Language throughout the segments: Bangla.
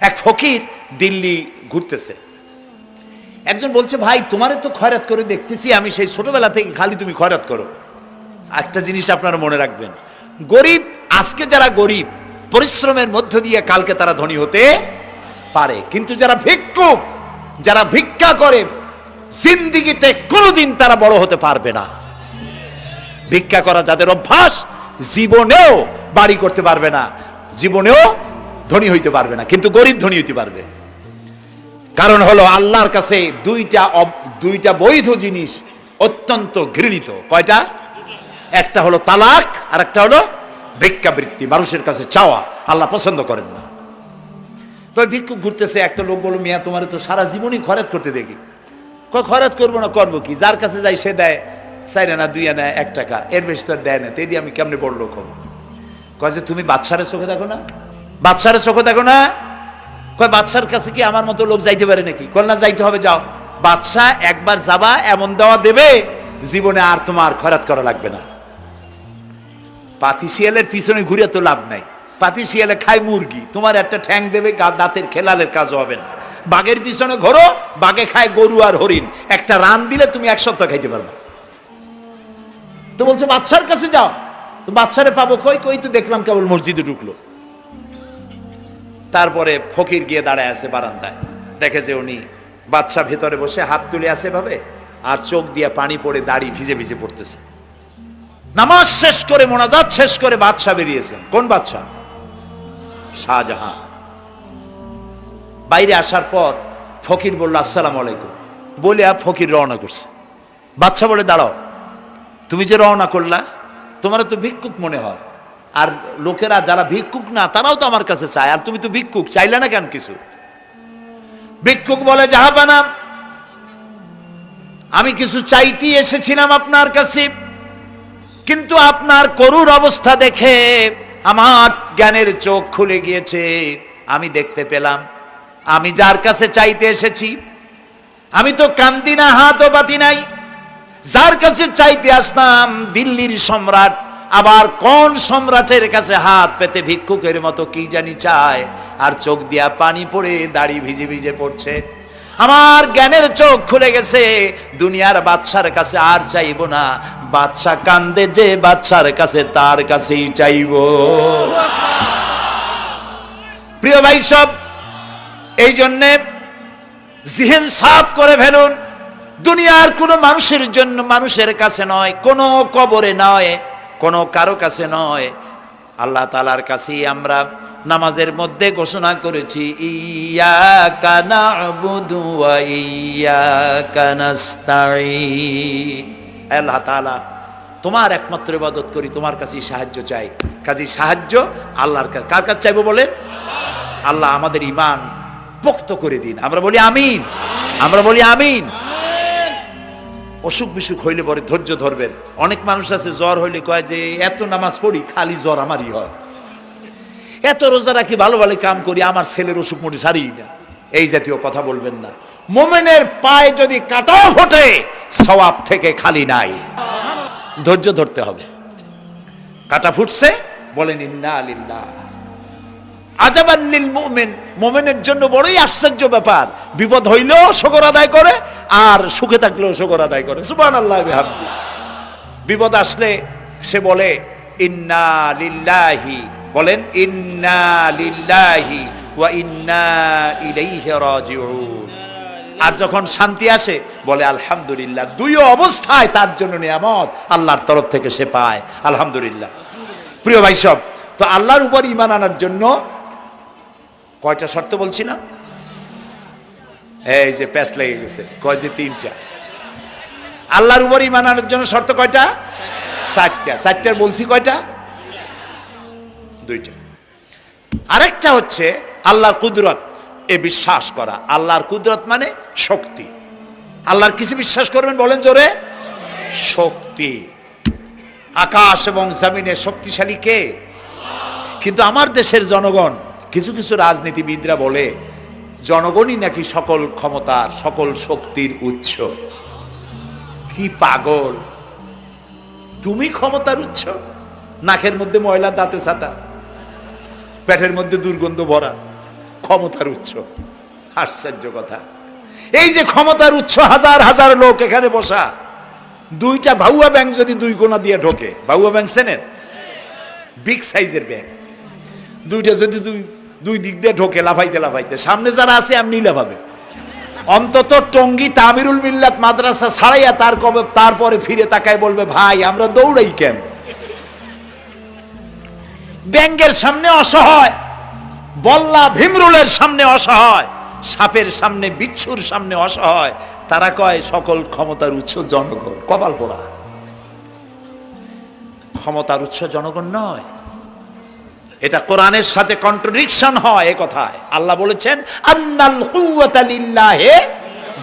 এক ফকির দিল্লি ঘুরতেছে, একজন বলছে, ভাই তোমারে তো খয়রাত করে দেখতেছি আমি সেই ছোটবেলা থেকে, খালি তুমি খয়রাত করো। একটা জিনিস আপনারা মনে রাখবেন, গরিব, আজকে যারা গরিব পরিশ্রমের মধ্য দিয়ে কালকে তারা ধনী হতে পারে, কিন্তু যারা ভিক্ষুক, যারা ভিক্ষা করে, জিন্দেগিতে কোনোদিন তারা বড় হতে পারবে না। ভিক্ষা করা যাদের অভ্যাস, জীবনেও বাড়ি করতে পারবে না, জীবনেও ধনী হইতে পারবে না, কিন্তু গরিব ধনী হইতে পারবে। কারণ হলো আল্লাহর কাছে দুইটা বৈধ জিনিস অত্যন্ত ঘৃণিত। কয়টা? একটা হলো তালাক, আর একটা হলো ভিক্ষাবৃত্তি, মানুষের কাছে চাওয়া। আল্লাহ পছন্দ করেন না। তো ভিক্ষুক ঘুরতেছে, একটা লোক বলল, মিয়া তোমার তো সারা জীবনই খরচ করতে দেখি। খরচ করবো না, করবো কি? যার কাছে যাই সে দেয় 4 আনা 2 আনা 1 টাকা, এর বেশি তো দেয় না, তেদি আমি কেমনে বড় লোক হবো? কয় যে তুমি বাদশারের চোখে দেখো না, বাদশারের চোখে দেখো না। কয় বাদশার কাছে কি আমার মতো লোক যাইতে পারে নাকি? কল না, যাইতে হবে, যাও। বাদশাহ একবার যাবা, এমন দেওয়া দেবে জীবনে আর তোমার খরচ করা লাগবে না। পাতি শিয়ালের পিছনে ঘুরে তো লাভ নাই, পাতি শিয়ালে খায় মুরগি, তোমার একটা ঠ্যাং দেবে, দাঁতের খেলালের কাজও হবে না। বাঘের পিছনে ঘোরো, বাঘে খায় গরু আর হরিণ, একটা রান দিলে তুমি 1 সপ্তাহ খাইতে পারবা। তো বলছে বাদশার কাছে যাও। তো বাদশারে পাবো কই? কই তো দেখলাম কেবল মসজিদে ঢুকলো। তারপরে ফকির গিয়ে দাঁড়ায় আছে বারান্দায়, দেখে যে উনি বাদশা ভেতরে বসে হাত তুলে আছে ভাবে, আর চোখ দিয়ে পানি পড়ে দাড়ি ভিজে ভিজে পড়তেছে। নামাজ শেষ করে, মোনাজাত শেষ করে বাদশা বেরিয়েছেন। কোন বাদশা? শাহজাহান। বাইরে আসার পর ফকির বলল, আসসালামু আলাইকুম বলে ফকির রওনা করছে। বাদশা বলে, দাঁড়াও, তুমি যে রওনা করলা, তোমার তো ভিক্ষুক মনে হয়, আর লোকেরা যারা ভিক্ষুক না তারাও তো আমার কাছে চায়, আর তুমি তো ভিক্ষুক, চাইলে না কেন কিছু? ভিক্ষুক বলে, জাহাপানা, আমি কিছু চাইতে এসেছিলাম আপনার কাছে, কিন্তু আপনার করুণ অবস্থা দেখে আমার জ্ঞানের চোখ খুলে গিয়েছে। আমি দেখতে পেলাম আমি যার কাছে চাইতে এসেছি, আমি তো কান্দি না, হাতও পাতি নাই। যার কাছে চাইতে আসলাম দিল্লির সম্রাট, আবার কোন সম্রাটের কাছে হাত পেতে ভিক্ষুকের মতো কি জানি চায়, আর চোখ দিয়া পানি পড়ে দাড়ি ভিজে ভিজে পড়ছে। আমার জ্ঞানের চোখ খুলে গেছে, দুনিয়ার বাদশার কাছে আর চাইবো না। বাদশা কান্দে যে বাদশার কাছে, তার কাছেই চাইবো। প্রিয় ভাই সব, এই জন্যে জিহ্ন সাফ করে ফেলুন। দুনিয়ার কোনো মানুষের জন্য, মানুষের কাছে নয়, কোনো কবরে নয়, কোনো কারো কাছে নয়, আল্লাহ তাআলার কাছেই আমরা নামাজের মধ্যে ঘোষণা করেছি, ইয়্যাকা না'বুদু ওয়া ইয়্যাকা নাস্তাঈন। আল্লাহ তাআলা, তোমার একমাত্র ইবাদত করি, তোমার কাছেই সাহায্য চাই। কাজেই সাহায্য আল্লাহর কাছে। কার কাছে চাইবো বলেন? আল্লাহ আমাদের ঈমান পোক্ত করে দিন। আমরা বলি আমিন, আমরা বলি আমিন। অসুখ বিসুখ হইলে পরে ধৈর্য ধরবেন। অনেক মানুষ আছে জ্বর হইলে কয় যে এত নামাজ পড়ি খালি জ্বর আমারই হয়, এত রোজা রাখি, ভালো ভালো কাম করি, আমার ছেলের অসুখ মোটে সারি না। এই জাতীয় কথা বলবেন না। মুমিনের পায়ে যদি কাঁটাও ফোটে, সওয়াব থেকে খালি নাই। ধৈর্য ধরতে হবে। কাঁটা ফুটছে, বলেন ইন্না লিল্লাহ। আজাবান লিল মুমিন, মুমিনের জন্য বড়ই আশ্চর্য ব্যাপার, বিপদ হইলেও শুকর আদায় করে, আর সুখে থাকলেও শুকর আদায় করে। সুবহানাল্লাহ বিহামদি। বিপদ আসলে সে বলে ইন্না লিল্লাহি, বলেন ইন্না লিল্লাহি ওয়া ইন্না ইলাইহি রাজিউন। আর যখন শান্তি আসে বলে আলহামদুলিল্লাহ। দুই অবস্থায় তার জন্য নিয়ামত আল্লাহর তরফ থেকে সে পায়, আলহামদুলিল্লাহ। প্রিয় ভাই সব, তো আল্লাহর উপর ঈমান আনার জন্য কয়টা শর্ত বলছি না? এই যে প্যাচ লেগে গেছে, কয় যে 3টা। আল্লাহর উপর ঈমান আনার জন্য শর্ত কয়টা? 4টা। 4টার বলছি কয়টা? 2টা। আরেকটা হচ্ছে আল্লাহর কুদরত, এ বিশ্বাস করা। আল্লাহর কুদরত মানে শক্তি। আল্লাহর কিছু বিশ্বাস করবেন, বলেন জোরে? শক্তি। আকাশ এবং জমিনে শক্তিশালী কে? কিন্তু আমার দেশের জনগণ, কিছু কিছু রাজনীতিবিদরা বলে জনগণই নাকি সকল ক্ষমতার, সকল শক্তির উৎস। কি পাগল! তুমি ক্ষমতার উৎস? নাকের মধ্যে ময়লা, দাঁতে ছাতা, পেটের মধ্যে দুর্গন্ধ ভরা, ক্ষমতার উৎস। আশ্চর্য কথা, এই যে ক্ষমতার উৎস, হাজার হাজার লোক এখানে বসা, দুইটা ভাউয়া ব্যাংক যদি দুই কোণা দিয়ে ঢোকে, ভাউয়া ব্যাংক চেনেন? বিগ সাইজের ব্যাংক, দুইটা যদি দুই দিক দিয়ে ঢোকে লাফাইতে লাফাইতে, সামনে যারা আছে এমনি লাফাবে। অন্তত টঙ্গী তামিরুল মিল্লাত মাদ্রাসা ছাড়াইয়া তারপরে ফিরে তাকায় বলবে, ভাই আমরা দৌড়াই কেন? ব্যাংকের সামনে অসহায়, বল্লা ভীমরুলের সামনে অসহায়, সাপের সামনে বিচ্ছুর সামনে অসহায়, তারা কয় সকল ক্ষমতার উৎস জনগণ। কপাল পোড়া, ক্ষমতার উৎস জনগণ নয়। এটা কোরআনের সাথে কন্ট্রাডিকশন হয় এ কথায়। আল্লাহ বলেছেন আন্নাল কুওয়াতা লিল্লাহি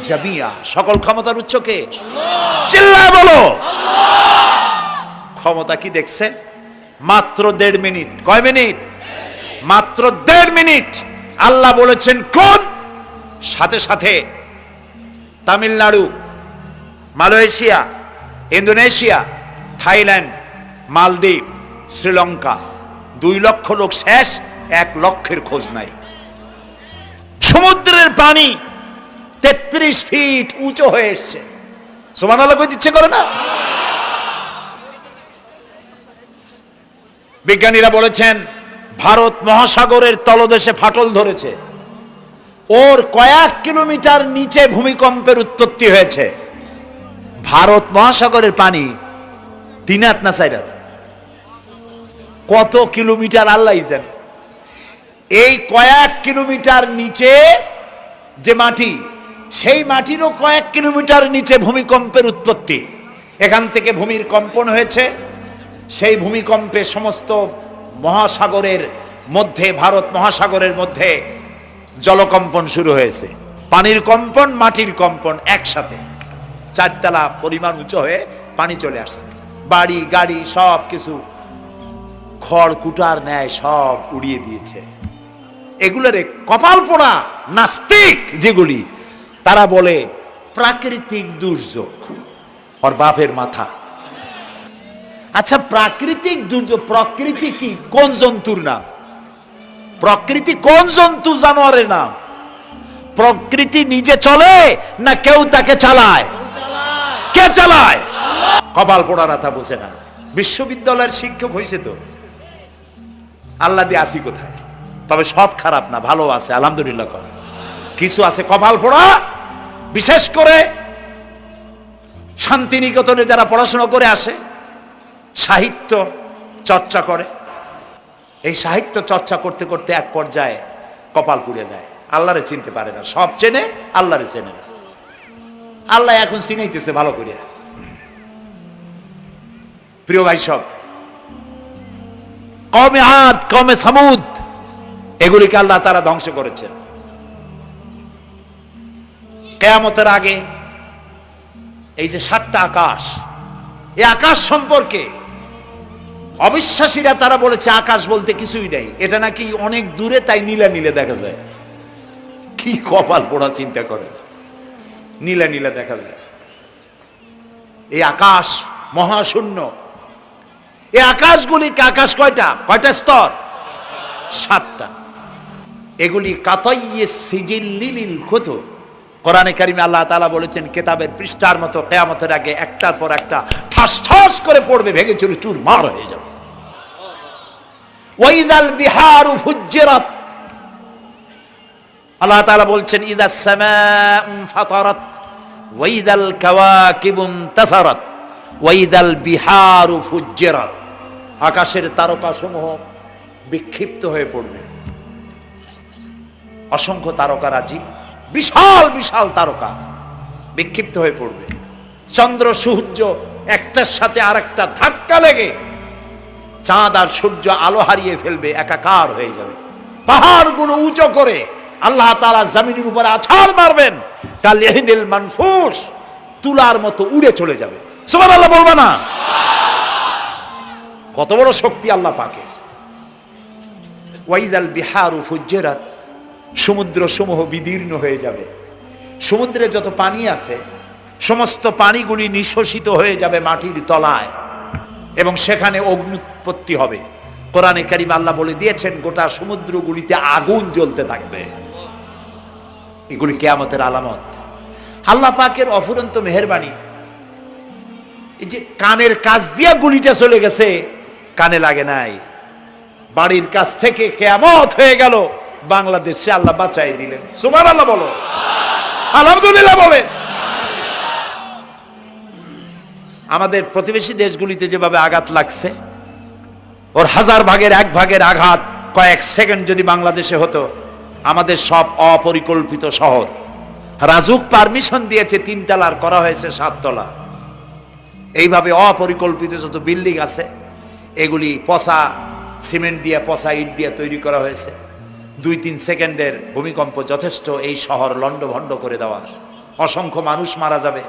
জামিয়া, সকল ক্ষমতার উৎস কে? চিল্লায় বলো ক্ষমতা কি দেখছেন? মাত্র 1.5 মিনিট। কয় মিনিট? মাত্র 1.5 মিনিট। আল্লাহ বলেছেন কোন? সাথে সাথে তামিলনাড়ু, মালয়েশিয়া, ইন্দোনেশিয়া, থাইল্যান্ড, মালদ্বীপ, শ্রীলঙ্কা, 2 লক্ষ লোক শেষ, 1 লক্ষের খোঁজ নাই। সমুদ্রের পানি 33 ফিট উঁচু হয়ে এসছে। সুবহানাল্লাহ কই দিচ্ছে করে না? বিজ্ঞানীরা বলেছেন ভারত মহাসাগরের তলদেশে ফাটল ধরেছে, ওর কয়েক কিলোমিটার নিচে ভূমিকম্পের উৎপত্তি হয়েছে। ভারত মহাসাগরের পানি 3 হাত না 4 হাত, কত কিলোমিটার আল্লাহ জানে। এই কয়েক কিলোমিটার নিচে যে মাটি, সেই মাটিরও কয়েক কিলোমিটার নিচে ভূমিকম্পের উৎপত্তি। এখান থেকে ভূমির কম্পন হয়েছে, সেই ভূমিকম্পে সমস্ত মহাসাগরের মধ্যে, ভারত মহাসাগরের মধ্যে জলকম্পন শুরু হয়েছে। পানির কম্পন, মাটির কম্পন একসাথে 4 তলা পরিমাণ উঁচু হয়ে পানি চলে আসছে। বাড়ি গাড়ি সব কিছু খড় কুটার ন্যায় সব উড়িয়ে দিয়েছে। এগুলোরে কপাল পোড়া নাস্তিক যেগুলি, তারা বলে প্রাকৃতিক দুর্যোগ। ওর বাপের মাথা। আচ্ছা, প্রাকৃতিক দুর্যোগ, প্রকৃতি কি? কোন জন্তুর নাম? প্রকৃতি কোন জন্তু জানোয়ারের নাম? প্রকৃতি নিজে চলে না কেউ তাকে চালায়? কে চালায়? কপাল পোড়ারা তা বোঝে না। বিশ্ববিদ্যালয়ের শিক্ষক হয়েছে তো, আল্লাহ দিয়ে আসি কোথায়? তবে সব খারাপ না, ভালো আছে আলহামদুলিল্লাহ। কিছু আছে কপাল পোড়া, বিশেষ করে শান্তিনিকেতনে যারা পড়াশোনা করে আসে, সাহিত্য চর্চা করে, এই সাহিত্য চর্চা করতে করতে এক পর্যায়ে কপাল পুড়ে যায়, আল্লাহরে চিনতে পারে না। সব চেনে, আল্লাহরে চেনে না। আল্লাহ এখন চিনাইতেছে ভালো করিয়া। প্রিয় ভাই সব, কওমে আদ, কওমে সামুদ, এগুলিকে আল্লাহ তারা ধ্বংস করেছেন। কিয়ামতের আগে এই যে 7টা আকাশ, এই আকাশ সম্পর্কে অবিশ্বাসীরা তারা বলেছে আকাশ বলতে কিছুই নাই, এটা নাকি অনেক দূরে, তাই নীলা নীলে দেখা যায়। কি কপাল পোড়া চিন্তা করেন, নীলা নীলা দেখা যায়। এই আকাশ মহাশূন্য। এই আকাশগুলিকে, আকাশ কয়টা? কয়টা স্তর? 7টা। এগুলি কাতাইয়ে সিজিল্লিল কুতুব। কোরআনে কারিমে আল্লাহ তাআলা বলেছেন কিতাবের পৃষ্ঠার মতো কিয়ামতের আগে একটার পর একটা ঠাস ঠাস করে পড়বে, ভেঙে চুরে চুরমার হয়ে যাবে। ওয়াইদাল বিহারু ফুজ্জিরাত, আল্লাহ তাআলা বলছেন ইদাস সামাউ ফাতারাত ওয়াইদাল কাওয়াকিবু ইনতাসারাত ওয়াইদাল বিহারু ফুজ্জিরাত। আকাশের তারকাসমূহ বিক্ষিপ্ত হয়ে পড়বে। অসংখ্য তারকারাজি, বিশাল বিশাল তারকা বিক্ষিপ্ত হয়ে পড়বে। চন্দ্র সূর্য একটার সাথে আরেকটা ধাক্কা লেগে চাঁদ আর সূর্য আলো হারিয়ে ফেলবে, একাকার হয়ে যাবে। পাহাড়গুলো উঁচু করে আল্লাহ তাআলা জমিনের উপরে আছাড় মারবেন, কালিহিনিল মানফুস, তুলার মতো উড়ে চলে যাবে। সুবহানাল্লাহ বলবা না? কত বড় শক্তি আল্লাহ পাকের। ওয়াইদাল বিহারু ফুজ্জিরাত, সমুদ্র সমূহ বিদীর্ণ হয়ে যাবে। সমুদ্রে যত পানি আছে সমস্ত পানিগুলি নিঃশোষিত হয়ে যাবে মাটির তলায়, এবং সেখানে অগ্নুৎপত্তি হবে। কোরআনে কারিম আল্লাহ বলে দিয়েছেন গোটা সমুদ্রগুলিতে আগুন জ্বলতে থাকবে। এগুলি কিয়ামতের আলামত। আল্লাহ পাকের অফুরন্ত মেহেরবানি। এই যে কানের কাছ দিয়া গুলিটা চলে গেছে, কানে লাগে নাই, বাড়ির কাছ থেকে কিয়ামত হয়ে গেল, বাংলাদেশে আল্লাহ বাঁচাই দিলেন। সুবহানাল্লাহ বলো, আলহামদুলিল্লাহ বলে। আমাদের প্রতিবেশী দেশগুলিতে যেভাবে আঘাত লাগছে, ওর 1000 ভাগের 1 ভাগের আঘাত কয়েক সেকেন্ড যদি বাংলাদেশে হতো, আমাদের সব অপরিকল্পিত শহর, রাজুক পারমিশন দিয়েছে 3 তলার, করা হয়েছে 7 তলা। এইভাবে অপরিকল্পিত যত বিল্ডিং আছে এগুলি পচা সিমেন্ট দিয়ে, পচা ইট দিয়ে তৈরি করা হয়েছে। 2-3 সেকেন্ডের ভূমিকম্প যথেষ্ট এই শহর লন্ডভন্ড করে দেওয়ার। অসংখ্য মানুষ মারা যাবে,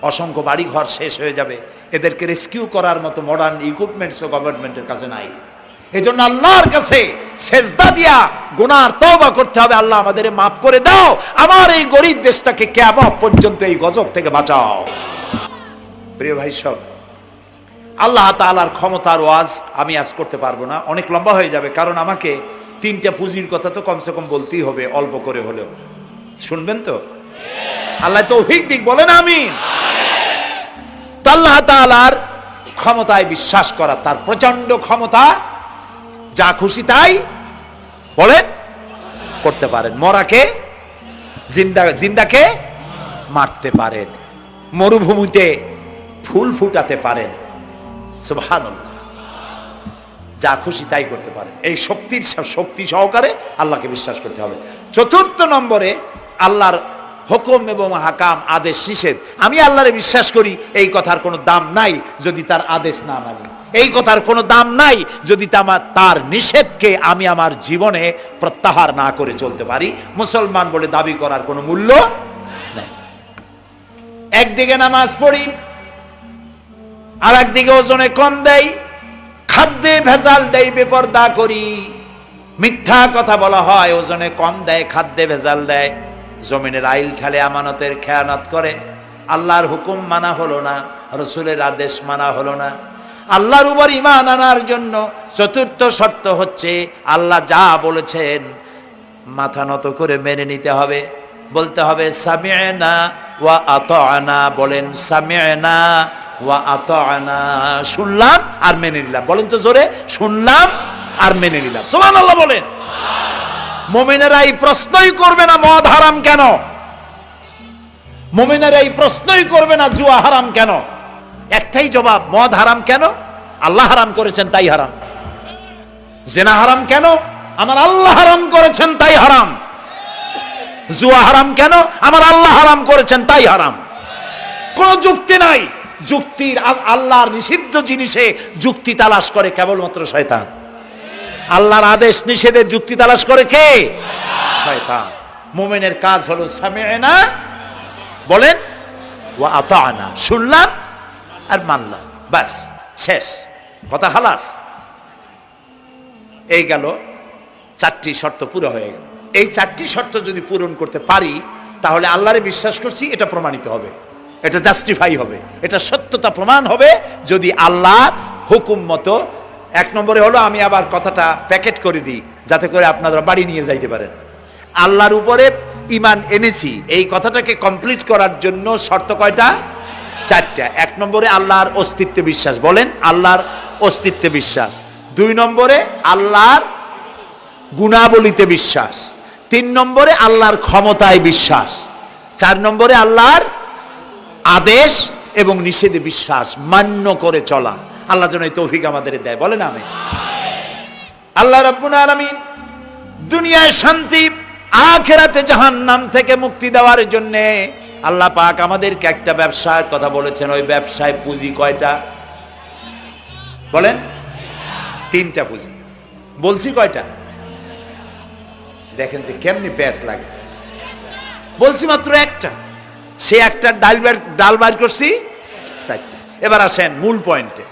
অসংখ্য বাড়ি ঘর শেষ হয়ে যাবে। এদেরকে রেস্কিউ করার মতো মডার্ন ইকুইপমেন্টসও গভর্নমেন্টের কাছে নাই। এজন্য আল্লাহর কাছে সেজদা দিয়া গুনার তওবা করতে হবে, আল্লাহ আমাদের মাফ করে দাও, আমার এই গরিব দেশটাকে কিয়ামত পর্যন্ত এই গজব থেকে বাঁচাও। প্রিয় ভাই সব, আল্লাহ তাআলার ক্ষমতার ওয়াজ আমি আজ করতে পারবো না, অনেক লম্বা হয়ে যাবে। কারণ আমাকে 3টা পুঁজির কথা তো কমসে কম বলতেই হবে, অল্প করে হলেও। শুনবেন তো? আল্লাহ তৌফিক দিক, বলেন আমিন। আল্লাহ তাআলার ক্ষমতায় বিশ্বাস করা, তার প্রচন্ড ক্ষমতা, যা খুশি তাই বলেন করতে পারেন। মরাকে জিন্দাকে মারতে পারেন, মরুভূমিতে ফুল ফুটাতে পারেন। সুবহানাল্লাহ, যা খুশি তাই করতে পারেন। এই শক্তি সহকারে আল্লাহকে বিশ্বাস করতে হবে। 4 নম্বরে আল্লাহর হুকুম এবং হাকাম, আদেশ নিষেধ। আমি আল্লাহরে বিশ্বাস করি, এই কথার কোনো দাম নাই যদি তার আদেশ না মানি। এই কথার কোনো দাম নাই যদি তার নিষেধকে আমি আমার জীবনে প্রত্যাহার না করে চলতে পারি। মুসলমান বলে দাবি করার কোনো মূল্য নেই। একদিকে নামাজ পড়ি, আর একদিকে ওজনে কম দেয়, খাদ্যে ভেজাল দেয়, বেপরদা করি, মিথ্যা কথা বলা হয়, ওজনে কম দেয়, খাদ্যে ভেজাল দেয়, জমিনের আইল ঠালে আমানতের খেয়ানত করে। আল্লাহর হুকুম মানা হলো না, রসুলের আদেশ মানা হলো না। আল্লাহর উপর ঈমান আনার জন্য 4র্থ শর্ত হচ্ছে আল্লাহ যা বলেছেন মাথা নত করে মেনে নিতে হবে, বলতে হবে সামি'না ওয়া আতা'না। বলেন সামি'না ওয়া আতা'না, শুনলাম আর মেনে নিলাম। বলেন তো জোরে, শুনলাম আর মেনে নিলাম। সুবহানাল্লাহ বলেন। মুমিনেরা এই প্রশ্নই করবে না মদ হারাম কেন, মুমিনেরা এই প্রশ্নই করবে না জুয়া হারাম কেন। একটাই জবাব, মদ হারাম কেন? আল্লাহ হারাম করেছেন তাই হারাম। জিনা হারাম কেন? আমার আল্লাহ হারাম করেছেন তাই হারাম। জুয়া হারাম কেন? আমার আল্লাহ হারাম করেছেন তাই হারাম। কোন যুক্তি নাই। যুক্তির, আল্লাহর নিষিদ্ধ জিনিসে যুক্তি তালাশ করে কেবলমাত্র শয়তান। আল্লাহর আদেশ নিষেধে যুক্তি তালাশ করে কে? শয়তান। মুমিনের কাজ হলো সামি'না, বলেন, ওয়া আতা'না, শুনলাম আর মানলাম, বাস, শেষ কথা, খালাস। এই গেল 4টি শর্ত পুরো হয়ে গেল। এই 4টি শর্ত যদি পূরণ করতে পারি তাহলে আল্লাহরে বিশ্বাস করছি এটা প্রমাণিত হবে, এটা জাস্টিফাই হবে, এটা সত্যতা প্রমাণ হবে যদি আল্লাহর হুকুম মতো। 1 নম্বরে হলো, আমি আবার কথাটা প্যাকেট করে দিই যাতে করে আপনারা বাড়ি নিয়ে যাইতে পারেন। আল্লাহর উপরে ঈমান এনেছি, এই কথাটাকে কমপ্লিট করার জন্য শর্ত কয়টা? 4টা। 1 নম্বরে আল্লাহর অস্তিত্বে বিশ্বাস, বলেন আল্লাহর অস্তিত্বে বিশ্বাস। 2 নম্বরে আল্লাহর গুণাবলীতে বিশ্বাস। 3 নম্বরে আল্লাহর ক্ষমতায় বিশ্বাস। 4 নম্বরে আল্লাহর আদেশ এবং নিষেধে বিশ্বাস, মান্য করে চলা। আল্লাহ যেন এই তৌফিক আমাদের দেয়, বলেন আমিন। আল্লাহ রাব্বুল আলামিন দুনিয়ায় শান্তি, আখিরাতে জাহান্নাম থেকে মুক্তি দেওয়ার জন্য আল্লাহ পাক আমাদেরকে একটা ব্যবসার কথা বলেছেন। ওই ব্যবসায় পুঁজি কয়টা? বলেন। 3টা পুঁজি। বলছি কয়টা? দেখেন যে কেমনি প্যাঁচ লাগে। বলছি মাত্র একটা, সে একটা ডাল বার করছি 4টা। এবার আসেন মূল পয়েন্টে।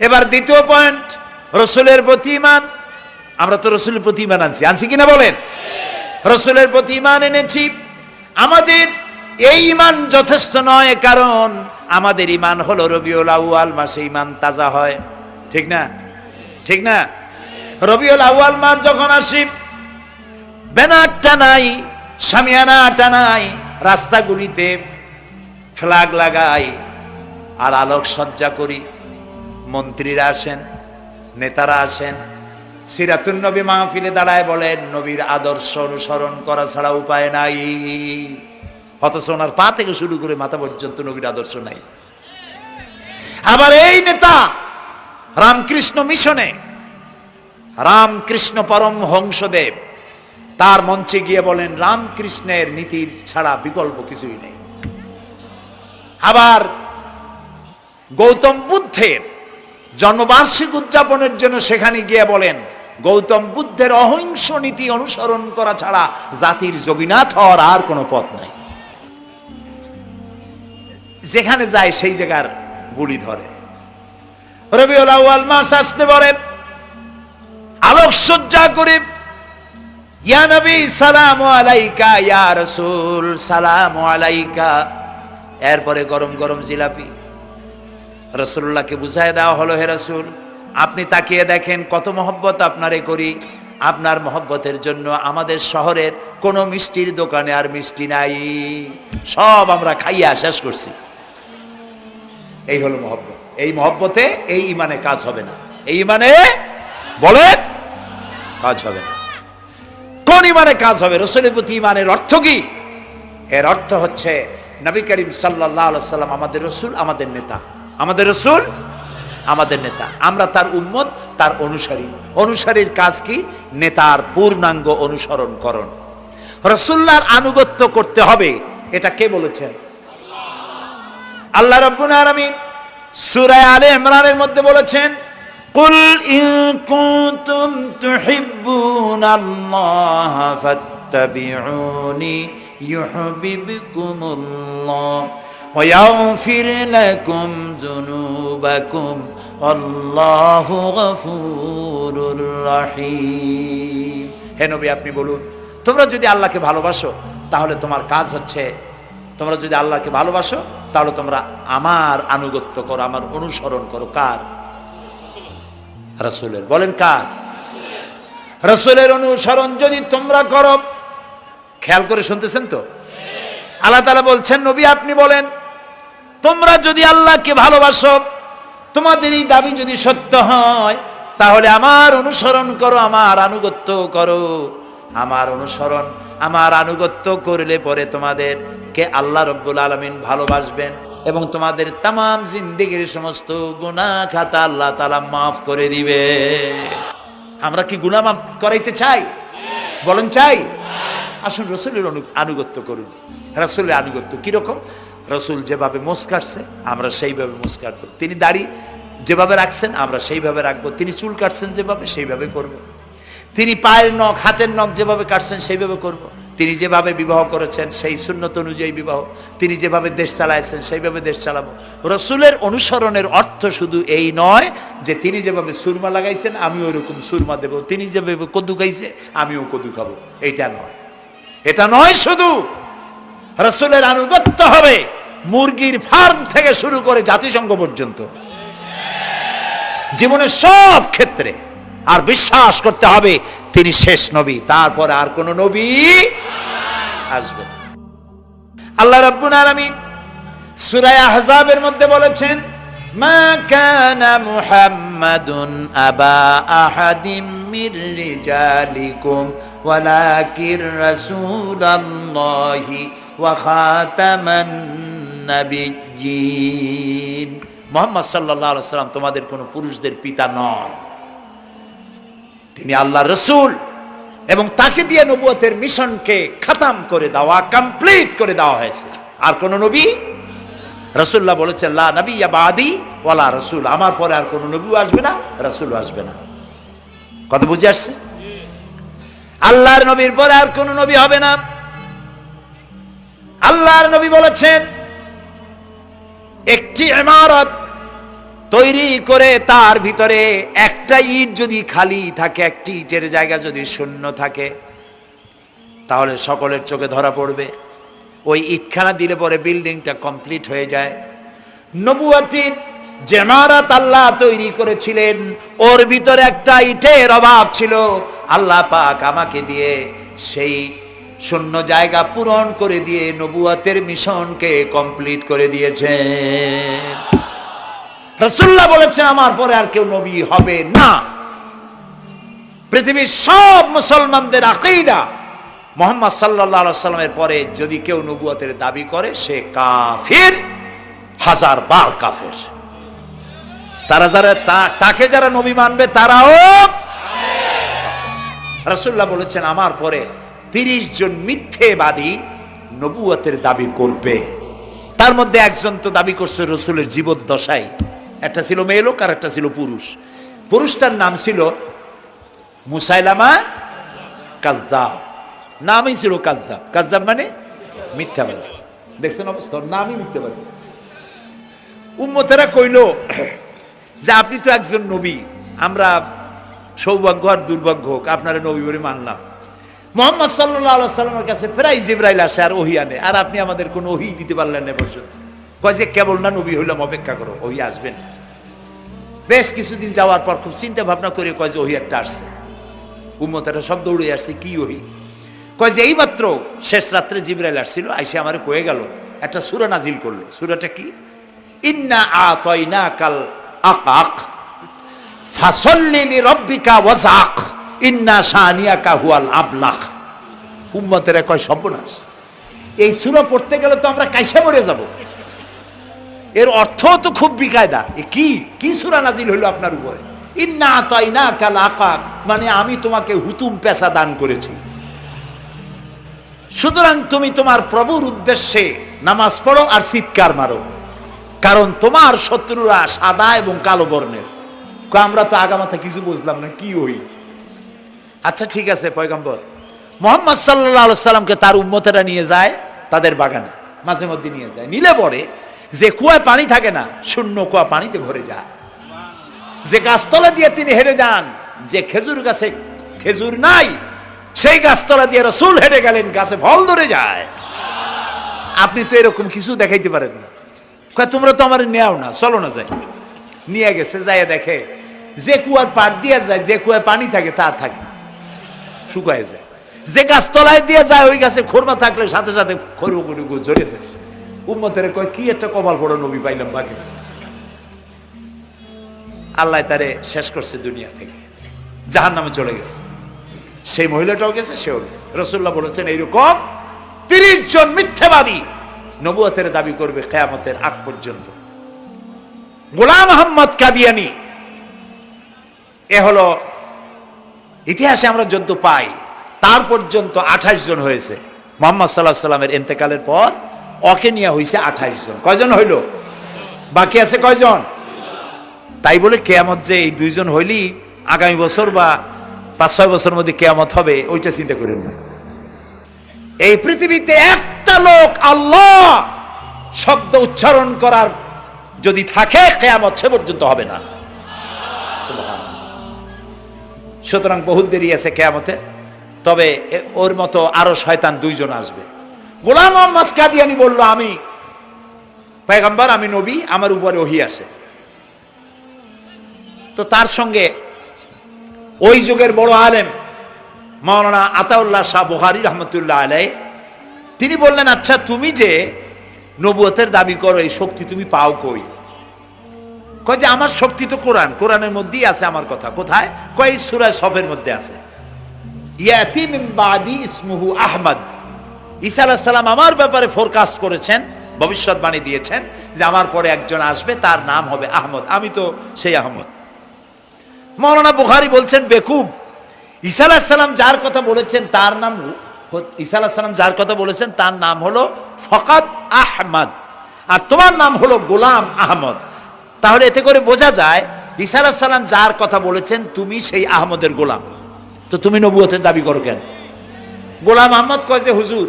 এবার দ্বিতীয় পয়েন্ট, রসুলের প্রতি ঈমান। আমরা তো রসুলের প্রতি ঈমান আনছি কিনা বলেন? রসুলের প্রতি ঈমান এনেছি। আমাদের এই ঈমান যথেষ্ট নয়, কারণ আমাদের ঈমান হলো রবিউল আউয়াল মাসে ঈমান তাজা হয়, ঠিক না? ঠিক না? রবিউল আউয়াল মাস যখন আসি, ব্যানার টানাই, শামিয়ানা টানাই, রাস্তাগুলিতে ফ্ল্যাগ লাগাই আর আলোক সজ্জা করি। মন্ত্রীরা আসেন, নেতারা আসেন, সিরাতুন নবী মাহফিলে দাঁড়ায় বলেন নবীর আদর্শ অনুসরণ করা ছাড়া উপায় নাই। অথচ ওনার পা থেকে শুরু করে মাথা পর্যন্ত নবীর আদর্শ নাই। আবার এই নেতা রামকৃষ্ণ মিশনে, রামকৃষ্ণ পরমহংসদেব তার মঞ্চে গিয়ে বলেন রামকৃষ্ণের নীতির ছাড়া বিকল্প কিছুই নেই। আবার গৌতম বুদ্ধের জন্মবার্ষিকী উদযাপনের জন্য সেখানে গিয়ে বলেন গৌতম বুদ্ধের অহিংস নীতি অনুসরণ করা ছাড়া জাতির যোগীনাথ হওয়ার আর কোনো পথ নাই। যেখানে যায় সেই জায়গার বুলি ধরে। রবিউল আউয়াল মাস আসতে পারে, আলোকসজ্জা করে ইয়া নবী সালামু আলাইকা, ইয়া রাসূল সালামু আলাইকা। এরপরে গরম গরম জিলাপি রাসূলুল্লাহকে বুঝায় দেওয়া হলো, হে রাসূল আপনি তাকিয়ে দেখেন কত মহব্বত আপনারে করি, আপনার মহব্বতের জন্য আমাদের শহরের কোনো মিষ্টির দোকানে আর মিষ্টি নাই, সব আমরা খাইয়া শেষ করছি। এই হলো মহব্বত। এই মহব্বতে এই ইমানে কাজ হবে না। এই ইমানে বলেন কাজ হবে না। কোন ইমানে কাজ হবে? রাসূলের প্রতি ইমানের অর্থ কি? এর অর্থ হচ্ছে নবী করিম সাল্লাল্লাহু আলাইহি ওয়াসাল্লাম আমাদের রাসূল, আমাদের নেতা। আমাদের রাসূল আমাদের নেতা, আমরা তার উম্মত, তার অনুসারী। অনুসারীর কাজ কি? নেতার পূর্ণাঙ্গ অনুসরণ করণ। রাসূলুল্লাহর আনুগত্য করতে হবে, এটা কে বলেছেন? আল্লাহ রাব্বুল আলামিন সূরা আলে ইমরানের মধ্যে বলেছেন কুল ইন কুনতুম তুহিব্বুনাল্লাহ ফাত্তাবিউনি ইউহিব্বুকুমুল্লাহ ওয়া ইয়াগফির লাকুম যুনুবাকুম আল্লাহু গফুরুর রহিম। হে নবী আপনি বলুন, তোমরা যদি আল্লাহকে ভালোবাসো তাহলে তোমার কাজ হচ্ছে, তোমরা যদি আল্লাহকে ভালোবাসো তাহলে তোমরা আমার আনুগত্য করো, আমার অনুসরণ করো। কার? রাসূলের। বলেন কার? রাসূলের অনুসরণ যদি তোমরা করো, খেয়াল করে শুনতেছেন তো? আল্লাহ তাআলা বলছেন নবী আপনি বলেন তোমরা যদি আল্লাহকে ভালোবাসো, তোমাদের এই দাবি যদি সত্য হয় তাহলে আমার অনুসরণ করো, আমার আনুগত্য করো। আমার অনুসরণ, আমার আনুগত্য করলে পরে তোমাদেরকে আল্লাহ রাব্বুল আলামিন ভালোবাসবেন এবং তোমাদের তামাম জিন্দেগির সমস্ত গুনাহ খাতা আল্লাহ তাআলা মাফ করে দিবে। আমরা কি গুনাহ মাফ করাইতে চাই? বলেন চাই? আসুন রাসূলের আনুগত্য করুন। রাসূলের আনুগত্য কিরকম? রাসূল যেভাবে মোস কাটছে আমরা সেইভাবে মোস কাটবো। তিনি দাড়ি যেভাবে রাখছেন আমরা সেইভাবে রাখবো। তিনি চুল কাটছেন যেভাবে সেইভাবে করব। তিনি পায়ের নখ, হাতের নখ যেভাবে কাটছেন সেইভাবে করব। তিনি যেভাবে বিবাহ করেছেন সেই সুন্নত অনুযায়ী বিবাহ, তিনি যেভাবে দেশ চালাইছেন সেইভাবে দেশ চালাবো। রাসূলের অনুসরণের অর্থ শুধু এই নয় যে তিনি যেভাবে সুরমা লাগাইছেন আমি ওইরকম সুরমা দেব, তিনি যেভাবে কদু খাইছে আমিও কদু খাবো, এইটা নয়। এটা নয়, শুধু রাসূলের আনুগত্য হবে মুরগির ফার্ম থেকে শুরু করে জাতিসংঘ পর্যন্ত, জীবনের সব ক্ষেত্রে। আর বিশ্বাস করতে হবে তিনি শেষ নবী, তারপরে আর কোন নবী আসবে না। আল্লাহ রাব্বুল আলামিন সূরা আহজাবের মধ্যে বলেছেন মা কানা মুহাম্মাদুন আবা আহাদিম মির রিজালিকুম ওয়ালাকির রাসূলুল্লাহি ওয়া খাতামান নাবিয়্যিন। মুহাম্মদ সাল্লাল্লাহু আলাইহি ওয়াসাল্লাম তোমাদের কোন পুরুষদের পিতা নন, তিনি আল্লাহর রাসূল এবং তাকে দিয়ে নবুয়তের মিশনকে খতম করে দেওয়া, কমপ্লিট করে দেওয়া হয়েছে। আর কোন নবী? রাসূলুল্লাহ বলেছেন লা নবিয়্যা বাদি ওয়ালা রাসূল, আমার পরে আর কোন নবীও আসবে না, রাসূলও আসবে না। কথা বুঝে আসছে? আল্লাহর নবীর পরে আর কোন নবী হবে না। আল্লাহর নবী বলেছেন একটি ইমারত তৈরি করে তার ভিতরে একটা ইট যদি খালি থাকে, একটি ইটের জায়গা যদি শূন্য থাকে তাহলে সকলের চোখে ধরা পড়বে। ওই ইটখানা দিলে পরে বিল্ডিংটা কমপ্লিট হয়ে যায়। নবুয়তির যে ইমারত আল্লাহ তৈরি করেছিলেন ওর ভিতরে একটা ইটের অভাব ছিল, আল্লাহ পাক আমাকে দিয়ে সেই শূন্য জায়গা পূরণ করে দিয়ে নবুয়তের মিশনকে কমপ্লিট করে দিয়েছেন। রাসূলুল্লাহ বলেছেন আমার পরে আর কেউ নবী হবে না। পৃথিবীর সব মুসলমানদের আকীদা মুহাম্মদ সাল্লাল্লাহু আলাইহি ওয়াসাল্লামের পরে যদি কেউ নবুয়তের দাবি করে সে কাফির, হাজার বার কাফির। তারা যারা তাকে যারা নবী মানবে তারাও। রাসূলুল্লাহ বলেছেন আমার পরে 30 জন মিথ্যেবাদী নবুয়তের দাবি করবে। তার মধ্যে একজন তো দাবি করছে রাসূলের জীবদ্দশায়, একটা ছিল মেয়ে লোক আর একটা ছিল পুরুষ। পুরুষটার নাম ছিল মুসাইলামা কাযযাব, নামই ছিল কাযযাব। কাযযাব মানে মিথ্যাবাদী। দেখছেন অবস্থা, নামই মিথ্যাবাদী। উম্মতেরা কইল যে আপনি তো একজন নবী, আমরা সৌভাগ্য আর দুর্ভাগ্য হোক আপনারা নবী বলে মানলাম। মুহাম্মদ সাল্লাল্লাহু আলাইহি ওয়াসাল্লামের কাছে প্রায় জিবরাইল আসে আর ওহী আনে, আর আপনি আমাদের কোনো ওহী দিতে পারলেন না পর্যন্ত। কয় যে কেবল না নবী হইলাম, অপেক্ষা করো, ওহী আসবে না। বেশ কিছুদিন যাওয়ার পর খুব চিন্তা ভাবনা করে কয় যে ওহী একটা আসছে। উম্মতেরা সব দৌড়ে আসছে, কি ওহী? কয় যে এইমাত্র শেষ রাত্রে জিবরাইল আসছিল, আইসে আমারে কয়ে গেল একটা সূরা নাজিল করলো। সূরাটা কি? ইন্না আতাইনাকাল আকাক ফাসাল্লি লিরাব্বিকা ওয়াজআক ইন্না শানিয়াকা হুয়াল আবলাহ। উম্মতেরা কয় সর্বনাশ, এই সূরা পড়তে গেলে তো আমরা কাইসা মরে যাব। এর অর্থ তো খুব বিকায়দা। এ কি সূরা নাজিল হইল আপনার উপরে? ইন্না আতাইনাকাল আকাক মানে আমি তোমাকে হুতুম পেশা দান করেছি, সুতরাং তুমি তোমার প্রভুর উদ্দেশ্যে নামাজ পড়ো আর চিৎকার মারো, কারণ তোমার শত্রুরা সাদা এবং কালো বর্ণের। আমরা তো আগামাথা কিছু বুঝলাম না, কি ওই? আচ্ছা ঠিক আছে, পয়গম্বর মুহাম্মদ সাল্লাল্লাহু আলাইহি সাল্লামকে তার উম্মতেরা নিয়ে যায় তাদের বাগানে, মাঝে মধ্যে নিয়ে যায়। নিলে পরে যে কুয়ায় পানি থাকে না, শূন্য কুয়া পানিতে ভরে যায়। যে গাছতলা দিয়ে তিনি হেঁটে যান, যে খেজুর গাছে খেজুর নাই সেই গাছতলা দিয়ে রাসূল হেঁটে গেলেন, গাছে ফল ধরে যায়। আপনি তো এরকম কিছু দেখাইতে পারেন না। তোমরা তো আমার নেও না, চলো না যাই। নিয়ে গেছে, যাইয়া দেখে যে কুয়ার পাড় দিয়ে যায়, যে কুয়ায় পানি থাকে তা থাকে না, শুকায় যায়। যে গাছতলায় দিয়ে যায় ওই গাছে খোরমা থাকলে সাথে সাথে খরু ঝরে যায়। উম্মতের কয় কি একটা কপাল পড়ো নবী পাইলাম বাকি। আল্লাহ তারে শেষ করছে দুনিয়া থেকে, জাহান্নামে চলে গেছে। সেই মহিলাটাও গেছে, সেও গেছে। রাসূলুল্লাহ বলেছেন এইরকম 30 জন মিথ্যাবাদী নবুয়তের দাবি করবে কিয়ামতের আগ পর্যন্ত। গোলাম আহমদ কাদিয়ানী, এ হলো ইতিহাসে আমরা যদ্য পাই তার পর্যন্ত 28 জন হয়েছে। মুহাম্মদ সাল্লাল্লাহু আলাইহি সাল্লামের ইন্তেকালের পর ওকে নিয়ে হয়েছে 28 জন। কয়জন হইল? বাকি আছে কয়জন? তাই বলে কিয়ামত যে এই 2 জন হইলি আগামী বছর বা 5-6 বছরের মধ্যে কিয়ামত হবে ওইটা চিন্তা করেন না। এই পৃথিবীতে একটা লোক আল্লাহ শব্দ উচ্চারণ করার যদি থাকে কিয়ামত সে পর্যন্ত হবে না। সুতরাং বহুত দেরি আছে কিয়ামতে। তবে ওর মতো আরো শয়তান 2 জন আসবে। গোলাম আহমদ কাদিয়ানী বলল আমি পয়গম্বর, আমি নবী, আমার উপরে ওহী আসে। তো তার সঙ্গে ওই যুগের বড় আলেম মাওলানা আতাউল্লাহ শাহ বুখারী রহমতুল্লাহ আলাইহি তিনি বললেন, আচ্ছা তুমি যে নবুয়তের দাবি করো এই শক্তি তুমি পাও কই? কয় যে আমার শক্তি তো কোরআন, কোরআনের মধ্যেই আছে আমার কথা। কোথায়? কয় সূরা সফের মধ্যে আছে, ইয়াতি মিন বাদি ইসমুহু আহমদ। ঈসা আলাইহিস সালাম আমার ব্যাপারে ফোরকাস্ট করেছেন, ভবিষ্যৎবাণী দিয়েছেন যে আমার পরে একজন আসবে তার নাম হবে আহমদ, আমি তো সেই আহমদ। মাওলানা বুখারী বলছেন বেকুব, ঈসা আলাইহিস সালাম যার কথা বলেছেন তার নাম, ঈসা আলাইহিস সালাম যার কথা বলেছেন তার নাম হলো ফকাত আহমদ, আর তোমার নাম হলো গোলাম আহমদ। তাহলে এতে করে বোঝা যায় ঈসা আলাইহিস সালাম যার কথা বলেছেন তুমি সেই আহমদের গোলাম, তো তুমি নবুয়তের দাবি করো কেন? গোলাম আহমদ কয় যে হুজুর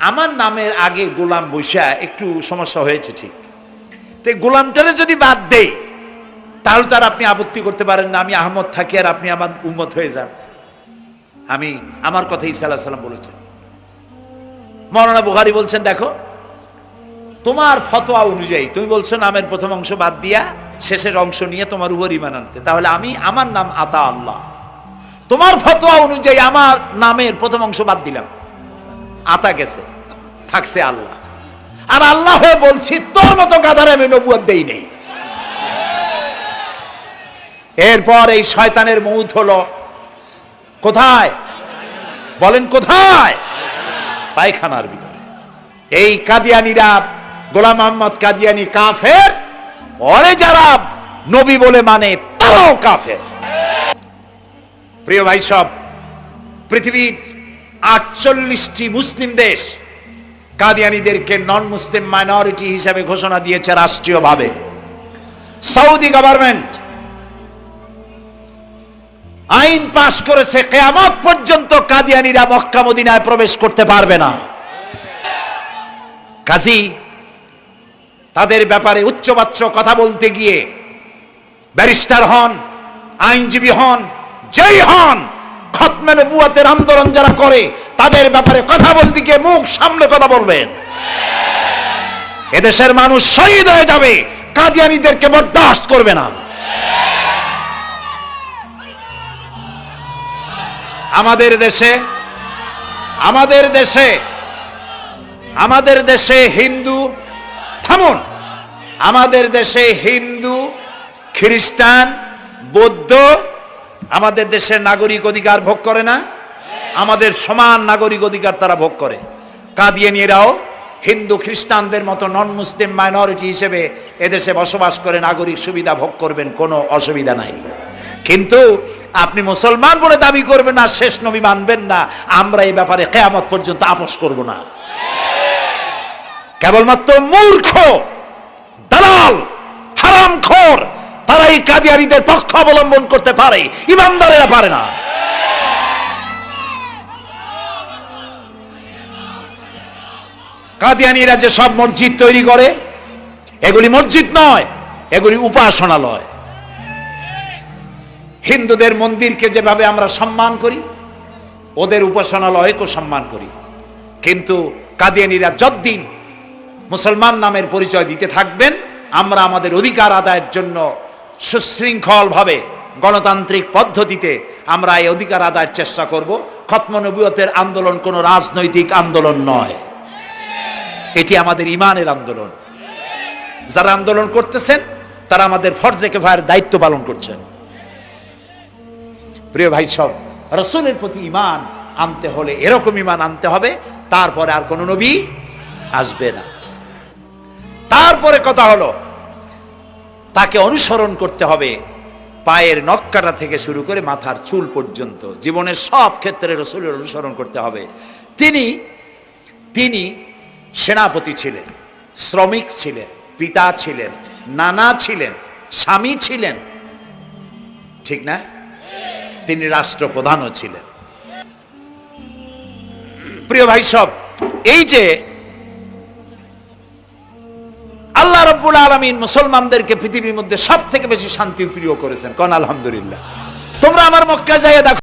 আমার নামের আগে গোলাম বৈশা একটু সমস্যা হয়েছে, ঠিক, তো গোলামটারে যদি বাদ দেই তাহলে তার আপনি আপত্তি করতে পারেন না আমি আহমদ থাকি আর আপনি আমার উম্মত হয়ে যান। আমি আমার কথা ঈসা আলাইহিস সালাম বলেছেন। মাওলানা বুখারী বলছেন দেখো তোমার ফতোয়া অনুযায়ী তুমি বলছো নামের প্রথম অংশ বাদ দিয়া শেষের অংশ নিয়ে তোমার উপর ঈমান আনতে, তাহলে আমার নাম আতা আল্লাহ, তোমার ফতোয়া অনুযায়ী আমার নামের প্রথম অংশ বাদ দিলাম, আতা গেছে, থাকছে আল্লাহ। আর আল্লাহ হয়ে বলছি তোর মতো গাধারে আমি নবুয়ত দেই নেই। এরপর এই শয়তানের মৌত হলো কোথায় বলেন? কোথায়? পায়খানার ভিতরে। এই কাদিয়ানীরা, গোলাম মোহাম্মদ কাদিয়ানী কাফের, ওরে যারা নবী বলে মানে তারাও কাফের। প্রিয় ভাই সব, পৃথিবীর 48টি মুসলিম দেশ কাদিয়ানীদেরকে নন মুসলিম মাইনরিটি হিসেবে ঘোষণা দিয়েছে রাষ্ট্রীয়ভাবে। সৌদি গভর্নমেন্ট আইন পাশ করেছে কিয়ামত পর্যন্ত কাদিয়ানীরা মক্কা মদিনায় প্রবেশ করতে পারবে না। কাজী তাদের ব্যাপারে উচ্চবাচ্য কথা বলতে গিয়ে ব্যারিস্টার হন, আইনজীবী হন, যেই হন, খতমে নবুয়তের আন্দোলন যারা করে তাদের ব্যাপারে কথা বলতে গিয়ে মুখ সামনে কথা বলবেন। এদেশের মানুষ শহীদ হয়ে যাবে, কাদিয়ানীদেরকে বরদাস্ত করবে না। আমাদের দেশে হিন্দু, থামুন, আমাদের দেশে হিন্দু, খ্রিস্টান, বৌদ্ধ আমাদের দেশের নাগরিক অধিকার ভোগ করে না? আমাদের সমান নাগরিক অধিকার তারা ভোগ করে। কাদিয়ানীরাও হিন্দু খ্রিস্টানদের মতো নন মুসলিম মাইনরিটি হিসেবে এদেশে বসবাস করে নাগরিক সুবিধা ভোগ করবেন, কোনো অসুবিধা নাই। কিন্তু আপনি মুসলমান বলে দাবি করবেন না, শেষ নবী মানবেন না, আমরা এই ব্যাপারে কিয়ামত পর্যন্ত আপোষ করব না। কেবলমাত্র মূর্খ, দালাল, হারামখোর তারাই কাদিয়ানীদের পক্ষ অবলম্বন করতে পারে, ইমানদারেরা পারে না। কাদিয়ানীরা যে সব মসজিদ তৈরি করে, এগুলি মসজিদ নয়, এগুলি উপাসনালয়। হিন্দুদের মন্দিরকে যেভাবে আমরা সম্মান করি, ওদের উপাসনালয়কেও সম্মান করি। কিন্তু কাদিয়ানীরা যতদিন মুসলমান নামের পরিচয় দিতে থাকবেন, আমরা আমাদের অধিকার আদায়ের জন্য সুশৃঙ্খল ভাবে গণতান্ত্রিক পদ্ধতিতে আমরা এই অধিকার আদায়ের চেষ্টা করব। খতম নবুয়তের আন্দোলন কোনো রাজনৈতিক আন্দোলন নয়, এটি আমাদের ইমানের আন্দোলন। যারা আন্দোলন করতেছেন তারা আমাদের ফরজে কিফায়ার দায়িত্ব পালন করছেন। প্রিয় ভাই সব, রাসূলের প্রতি ঈমান আনতে হলে এরকম ঈমান আনতে হবে, তারপরে আর কোন নবী আসবে না। তারপরে কথা হলো তাকে অনুসরণ করতে হবে পায়ের নখকাটা থেকে শুরু করে মাথার চুল পর্যন্ত, জীবনের সব ক্ষেত্রে রাসূলের অনুসরণ করতে হবে। তিনি সেনাপতি ছিলেন, শ্রমিক ছিলেন, পিতা ছিলেন, নানা ছিলেন, স্বামী ছিলেন, ঠিক না? তিনি রাষ্ট্রপ্রধানও ছিলেন। প্রিয় ভাই সব, এই যে আল্লাহ রাব্বুল আলামিন মুসলমানদেরকে পৃথিবীর মধ্যে সবথেকে বেশি শান্তি প্রিয় করেছেন, কোন আলহামদুলিল্লাহ। তোমরা আমার মক্কা যাইয়া দেখো,